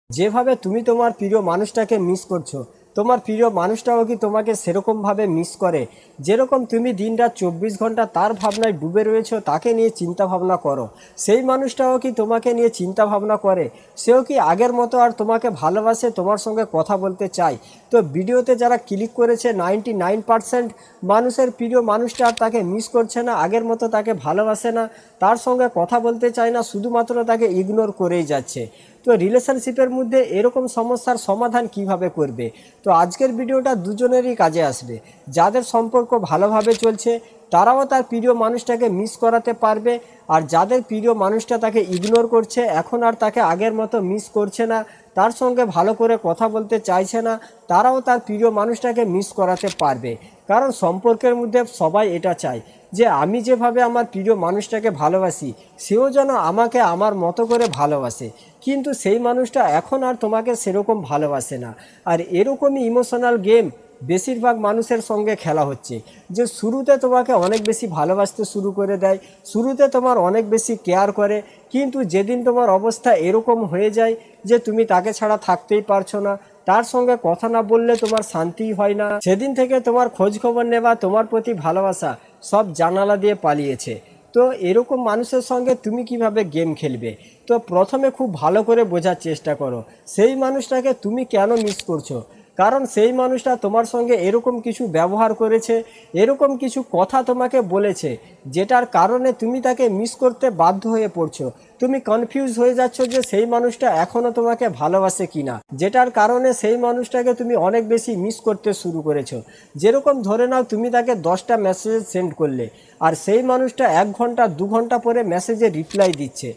যেভাবে তুমি তোমার প্রিয় মানুষটাকে মিস করছো, তোমার প্রিয় মানুষটাও কি তোমাকে সেরকমভাবে মিস করে? যেরকম তুমি দিনরাত 24 ঘন্টা তার ভাবনায় ডুবে রয়েছো, তাকে নিয়ে চিন্তা ভাবনা করো, সেই মানুষটাও কি তোমাকে নিয়ে চিন্তা ভাবনা করে? সেও কি আগের মতো আর তোমাকে ভালোবাসে, তোমার সঙ্গে কথা বলতে চায়? তো ভিডিওতে যারা ক্লিক করেছে 99% মানুষের প্রিয় মানুষটা আর তাকে মিস করছে না, আগের মতো তাকে ভালোবাসে না, তার সঙ্গে কথা বলতে চায় না, শুধুমাত্র তাকে ইগনোর করেই যাচ্ছে। তো রিলেশনশিপের মধ্যে এরকম সমস্যার সমাধান কিভাবে করবে? তো আজকের ভিডিওটা দুজনেরই কাজে আসবে। যাদের সম্পর্ক ভালোভাবে চলছে তারাও তার প্রিয় মানুষটাকে মিস করাতে পারবে, আর যাদের প্রিয় মানুষটা তাকে ইগনোর করছে, এখন আর তাকে আগের মতো মিস করছে না, তার সঙ্গে ভালো করে কথা বলতে চাইছে না, তারাও তার প্রিয় মানুষটাকে মিস করাতে পারবে। কারণ সম্পর্কের মধ্যে সবাই এটা চায় যে আমি যেভাবে আমার প্রিয় মানুষটাকে ভালোবাসি, সেও যেন আমাকে আমার মতো করে ভালোবাসে। কিন্তু সেই মানুষটা এখন আর তোমাকে সেরকম ভালোবাসে না। আর এরকমই ইমোশনাল গেম বেশিরভাগ মানুষের সঙ্গে খেলা হচ্ছে, যে শুরুতে তোমাকে অনেক বেশি ভালোবাসতে শুরু করে দেয়, শুরুতে তোমার অনেক বেশি কেয়ার করে, কিন্তু যেদিন তোমার অবস্থা এরকম হয়ে যায় যে তুমি তাকে ছাড়া থাকতেই পারছো না, তার সঙ্গে কথা না বললে তোমার শান্তি হয় না, সেদিন থেকে তোমার খোঁজ খবর নেওয়া, তোমার প্রতি ভালোবাসা সব জানালা দিয়ে পালিয়েছে। তো এরকম মানুষের সঙ্গে তুমি কিভাবে গেম খেলবে? তো প্রথমে খুব ভালো করে বোঝার চেষ্টা করো সেই মানুষটাকে তুমি কেন মিস করছো। কারণ সেই মানুষটা তোমার সঙ্গে এরকম কিছু ব্যবহার করেছে, এরকম কিছু কথা তোমাকে বলেছে, যেটার কারণে তুমি তাকে মিস করতে বাধ্য হয়ে পড়ছো। তুমি কনফিউজ হয়ে যাচ্ছ যে সেই মানুষটা এখনও তোমাকে ভালোবাসে কিনা, যেটার কারণে সেই মানুষটাকে তুমি অনেক বেশি মিস করতে শুরু করেছো। যেরকম ধরে নাও তুমি তাকে 10টা মেসেজ সেন্ড করলে, আর সেই মানুষটা 1 ঘন্টা 2 ঘন্টা পরে মেসেজে রিপ্লাই দিচ্ছে,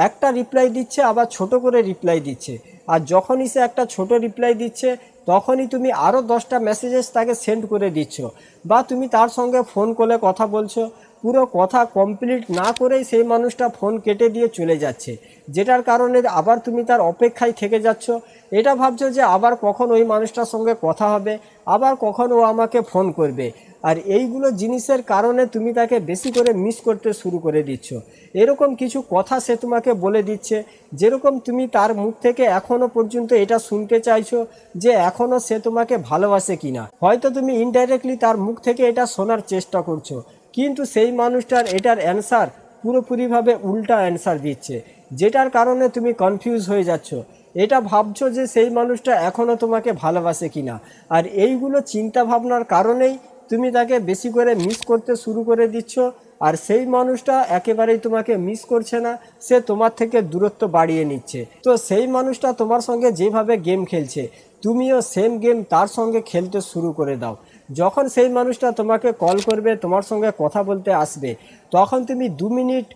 একটা রিপ্লাই দিচ্ছে আবার ছোট করে রিপ্লাই দিচ্ছে, আর যখনই সে একটা ছোট রিপ্লাই দিচ্ছে তখনই তুমি আরও 10টা মেসেজেস তাকে সেন্ড করে দিচ্ছ, বা তুমি তার সঙ্গে ফোন কলে কথা বলছো, পুরো কথা কমপ্লিট না করেই সেই মানুষটা ফোন কেটে দিয়ে চলে যাচ্ছে, যেটার কারণে আবার তুমি তার অপেক্ষায় থেকে যাচ্ছ। এটা ভাবছো যে আবার কখন ওই মানুষটার সঙ্গে কথা হবে, আবার কখন ও আমাকে ফোন করবে, আর এইগুলো জিনিসের কারণে তুমি তাকে বেশি করে মিস করতে শুরু করে দিচ্ছ। এরকম কিছু কথা সে তোমাকে বলে দিচ্ছে, যেরকম তুমি তার মুখ থেকে এখনও পর্যন্ত এটা শুনতে চাইছো যে এখনও সে তোমাকে ভালোবাসে কিনা। হয়তো তুমি ইনডাইরেক্টলি তার মুখ থেকে এটা শোনার চেষ্টা করছো, কিন্তু সেই মানুষটার এটার অ্যান্সার পুরোপুরিভাবে উল্টা অ্যান্সার দিচ্ছে, যেটার কারণে তুমি কনফিউজ হয়ে যাচ্ছ। এটা ভাবছো যে সেই মানুষটা এখনও তোমাকে ভালোবাসে কিনা, আর এইগুলো চিন্তা ভাবনার কারণেই তুমি তাকে বেশি করে মিস করতে শুরু করে দিচ্ছ। আর সেই মানুষটা একেবারেই তোমাকে মিস করছে না, সে তোমার থেকে দূরত্ব বাড়িয়ে নিচ্ছে। তো সেই মানুষটা তোমার সঙ্গে যেভাবে গেম খেলছে, তুমিও সেম গেম তার সঙ্গে খেলতে শুরু করে দাও। যখন সেই মানুষটা তোমাকে কল করবে, তোমার সঙ্গে কথা বলতে আসবে, তখন তুমি 2 মিনিট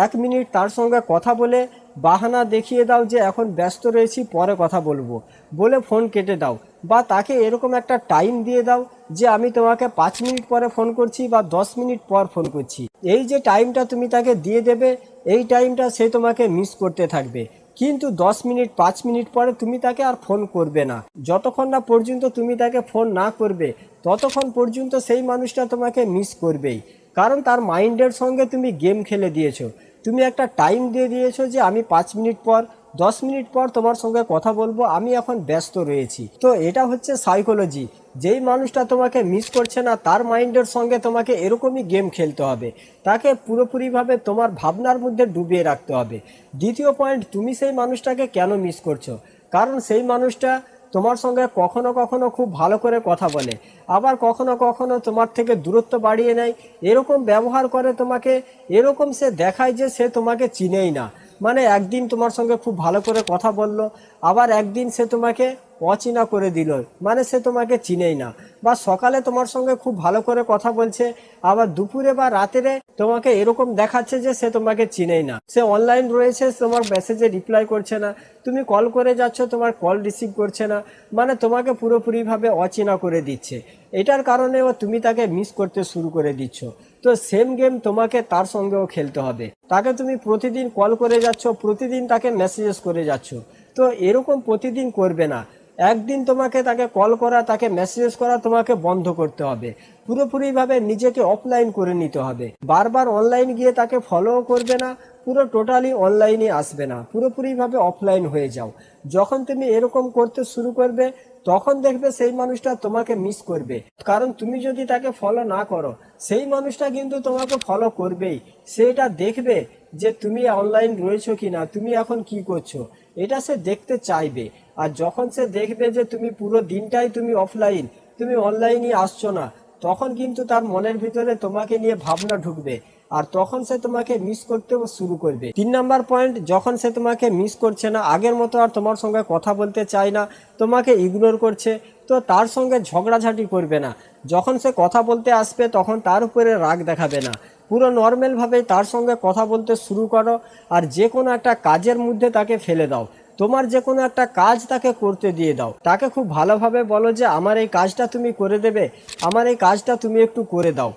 1 মিনিট তার সঙ্গে কথা বলে বাহানা দেখিয়ে দাও যে এখন ব্যস্ত রয়েছি, পরে কথা বলবো বলে ফোন কেটে দাও, বা তাকে এরকম একটা টাইম দিয়ে দাও যে আমি তোমাকে 5 মিনিট পরে ফোন করছি বা 10 মিনিট পর ফোন করছি। এই যে টাইমটা তুমি তাকে দিয়ে দেবে, এই টাইমটা সে তোমাকে মিস করতে থাকবে। কিন্তু 10 মিনিট 5 মিনিট পরে তুমি তাকে আর ফোন করবে না। যতক্ষণ না পর্যন্ত তুমি তাকে ফোন না করবে, ততক্ষণ পর্যন্ত সেই মানুষটা তোমাকে মিস করবেই। কারণ তার মাইন্ডের সঙ্গে তুমি গেম খেলে দিয়েছো। তুমি একটা টাইম দিয়ে দিয়েছো যে আমি 5 মিনিট পর 10 মিনিট পর তোমার সঙ্গে কথা বলবো, আমি এখন ব্যস্ত রয়েছি। তো এটা হচ্ছে সাইকোলজি। যেই মানুষটা তোমাকে মিস করছে না, তার মাইন্ডের সঙ্গে তোমাকে এরকমই গেম খেলতে হবে, তাকে পুরোপুরিভাবে তোমার ভাবনার মধ্যে ডুবিয়ে রাখতে হবে। দ্বিতীয় পয়েন্ট, তুমি সেই মানুষটাকে কেন মিস করছো? কারণ সেই মানুষটা তোমার সঙ্গে কখনো কখনো খুব ভালো করে কথা বলে, আবার কখনো কখনো তোমার থেকে দূরত্ব বাড়িয়ে নেয়, এরকম ব্যবহার করে তোমাকে, এরকম সে দেখায় যে সে তোমাকে চিনেই না। মানে একদিন তোমার সঙ্গে খুব ভালো করে কথা বলল, আবার একদিন সে তোমাকে অচেনা করে দিল, মানে সে তোমাকে চিনেই না। বা সকালে তোমার সঙ্গে খুব ভালো করে কথা বলছে, আবার দুপুরে বা রাতেরে তোমাকে এরকম দেখাচ্ছে যে সে তোমাকে চিনেই না, সে অনলাইন রয়েছে, তোমার মেসেজে রিপ্লাই করছে না, তুমি কল করে যাচ্ছ, তোমার কল রিসিভ করছে না, মানে তোমাকে পুরোপুরিভাবে অচেনা করে দিচ্ছে। এটার কারণেও তুমি তাকে মিস করতে শুরু করে দিচ্ছ। তো সেম গেম তোমাকে তার সঙ্গেও খেলতে হবে। তাকে তুমি প্রতিদিন কল করে যাচ্ছ, প্রতিদিন তাকে মেসেজেস করে যাচ্ছ, তো এরকম প্রতিদিন করবে না। একদিন তোমাকে তাকে কল করা, তাকে মেসেজ করা তোমাকে বন্ধ করতে হবে। পুরোপুরিভাবে নিজেকে অফলাইন করে নিতে হবে। বারবার অনলাইন গিয়ে তাকে ফলো করবে না, পুরো টোটালি অনলাইনে আসবে না, পুরোপুরিভাবে অফলাইন হয়ে যাও। যখন তুমি এরকম করতে শুরু করবে তখন দেখবে সেই মানুষটা তোমাকে মিস করবে। কারণ তুমি যদি তাকে ফলো না করো, সেই মানুষটা কিন্তু তোমাকে ফলো করবেই। সেটা দেখবে যে তুমি অনলাইন রয়েছো কিনা, তুমি এখন কি করছো, এটা সে দেখতে চাইবে। আর যখন সে দেখবে যে তুমি পুরো দিনটাই তুমি অফলাইন, তুমি অনলাইনে আসছো না, তখন কিন্তু তার মনের ভিতরে তোমাকে নিয়ে ভাবনা ঢুকবে, আর তখন সে তোমাকে মিস করতেও শুরু করবে। 3 নাম্বার পয়েন্ট, যখন সে তোমাকে মিস করছে না, আগের মতো আর তোমার সঙ্গে কথা বলতে চায় না, তোমাকে ইগনোর করছে, তো তার সঙ্গে ঝগড়াঝাটি করবে না। যখন সে কথা বলতে আসবে তখন তার উপরে রাগ দেখাবে না, পুরো নর্মালভাবেই তার সঙ্গে কথা বলতে শুরু করো। আর যে কোনো একটা কাজের মধ্যে তাকে ফেলে দাও, তোমার যে কোনো একটা কাজ তাকে করতে দিয়ে দাও। তাকে খুব ভালোভাবে বলো যে আমার এই কাজটা তুমি করে দেবে, আমার এই কাজটা তুমি একটু করে দাও।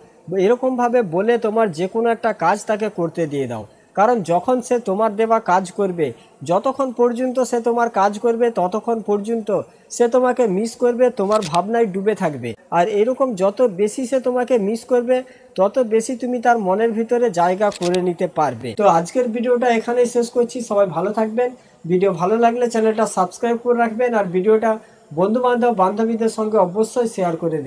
এরকমভাবে বলে তোমার যে কোনো একটা কাজ তাকে করতে দিয়ে দাও। কারণ যখন সে তোমার দেওয়া কাজ করবে, যতক্ষণ পর্যন্ত সে তোমার কাজ করবে ততক্ষণ পর্যন্ত সে তোমাকে মিস করবে, তোমার ভাবনায় ডুবে থাকবে। আর এরকম যত বেশি সে তোমাকে মিস করবে তত বেশি তুমি তার মনের ভিতরে জায়গা করে নিতে পারবে। তো আজকের ভিডিওটা এখানেই শেষ করছি। সবাই ভালো থাকবেন। ভিডিও ভালো লাগলে চ্যানেলটা সাবস্ক্রাইব করে রাখবেন, আর ভিডিওটা বন্ধু বান্ধব বান্ধবীদের সঙ্গে অবশ্যই শেয়ার করে দেবেন।